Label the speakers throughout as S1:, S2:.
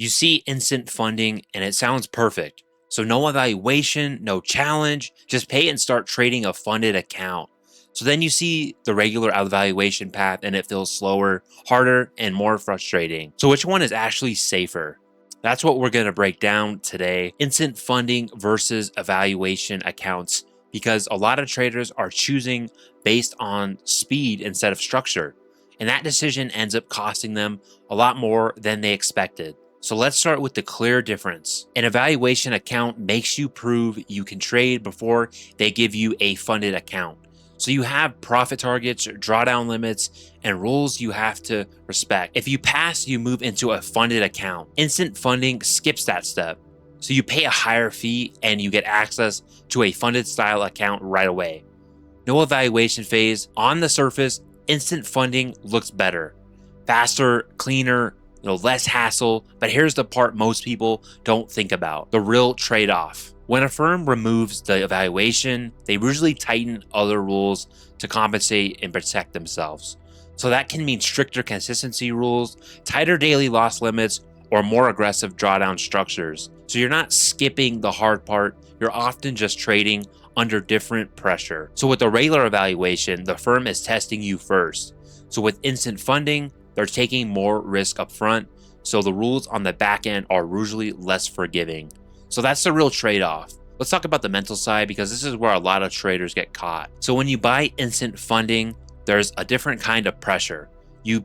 S1: You see instant funding and it sounds perfect. So no evaluation, no challenge, just pay and start trading a funded account. So then you see the regular evaluation path and it feels slower, harder, and more frustrating. So which one is actually safer? That's what we're going to break down today. Instant funding versus evaluation accounts, because a lot of traders are choosing based on speed instead of structure. And that decision ends up costing them a lot more than they expected. So let's start with the clear difference. An evaluation account makes you prove you can trade before they give you a funded account. So you have profit targets, drawdown limits, and rules you have to respect. If you pass, you move into a funded account. Instant funding skips that step. So you pay a higher fee and you get access to a funded style account right away. No evaluation phase. On the surface, instant funding looks better, faster, cleaner, less hassle. But here's the part most people don't think about: the real trade-off. When a firm removes the evaluation, they usually tighten other rules to compensate and protect themselves. So that can mean stricter consistency rules, tighter daily loss limits, or more aggressive drawdown structures. So you're not skipping the hard part, you're often just trading under different pressure. So with a regular evaluation, the firm is testing you first. So with instant funding, they're taking more risk up front, so the rules on the back end are usually less forgiving. So that's the real trade-off. Let's talk about the mental side, because this is where a lot of traders get caught. So when you buy instant funding, there's a different kind of pressure. You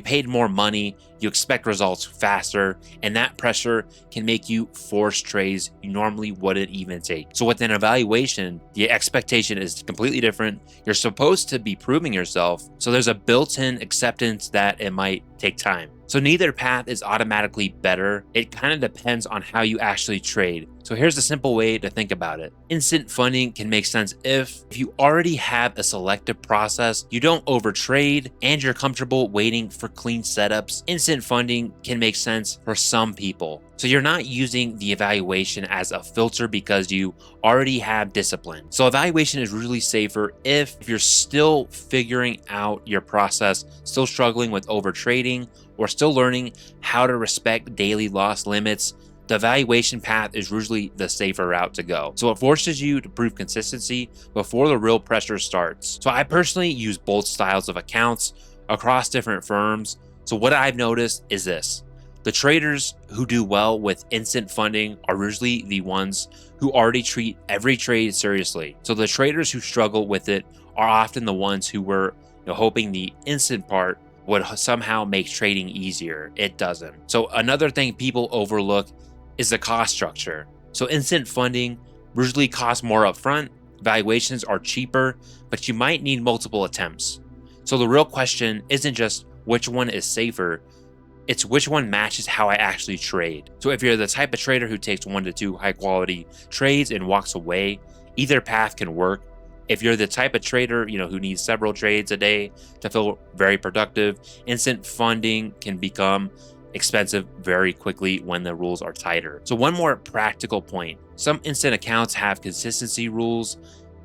S1: paid more money, you expect results faster, and that pressure can make you force trades you normally wouldn't even take. So with an evaluation, the expectation is completely different. You're supposed to be proving yourself, so there's a built-in acceptance that it might take time. So neither path is automatically better. It kind of depends on how you actually trade. So here's a simple way to think about it. Instant funding can make sense if you already have a selective process, you don't overtrade, and you're comfortable waiting for clean setups. Instant funding can make sense for some people. So you're not using the evaluation as a filter because you already have discipline. So evaluation is really safer if you're still figuring out your process, still struggling with overtrading, or still learning how to respect daily loss limits. The evaluation path is usually the safer route to go. So it forces you to prove consistency before the real pressure starts. So I personally use both styles of accounts across different firms. So what I've noticed is this: the traders who do well with instant funding are usually the ones who already treat every trade seriously. So the traders who struggle with it are often the ones who were hoping the instant part would somehow make trading easier. It doesn't. So another thing people overlook is the cost structure. So instant funding usually costs more upfront, valuations are cheaper, but you might need multiple attempts. So the real question isn't just which one is safer, it's which one matches how I actually trade. So if you're the type of trader who takes 1 to 2 high quality trades and walks away, either path can work. If you're the type of trader, who needs several trades a day to feel very productive, instant funding can become expensive very quickly when the rules are tighter. So one more practical point: some instant accounts have consistency rules,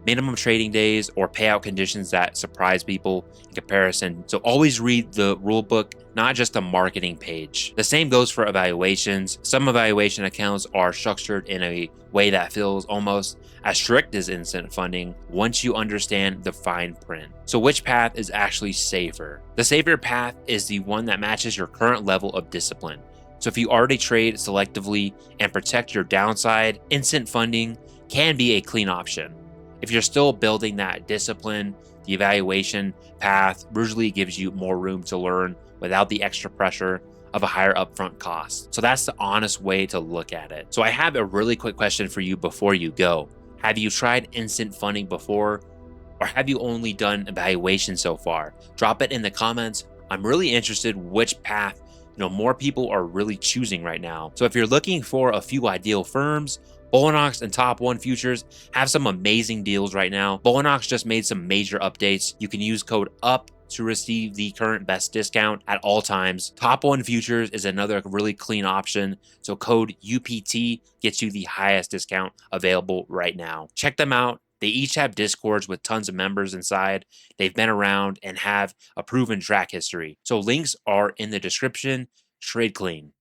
S1: minimum trading days, or payout conditions that surprise people in comparison. So always read the rule book, not just a marketing page. The same goes for evaluations. Some evaluation accounts are structured in a way that feels almost as strict as instant funding once you understand the fine print. So which path is actually safer? The safer path is the one that matches your current level of discipline. So if you already trade selectively and protect your downside, instant funding can be a clean option. If you're still building that discipline, the evaluation path usually gives you more room to learn without the extra pressure of a higher upfront cost. So that's the honest way to look at it. So I have a really quick question for you before you go. Have you tried instant funding before, or have you only done evaluation so far? Drop it in the comments. I'm really interested which path more people are really choosing right now. So if you're looking for a few ideal firms, Bulenox and Top 1 Futures have some amazing deals right now. Bulenox just made some major updates. You can use code UP to receive the current best discount at all times. Top 1 Futures is another really clean option. So code UPT gets you the highest discount available right now. Check them out. They each have Discords with tons of members inside. They've been around and have a proven track history. So links are in the description. Trade clean.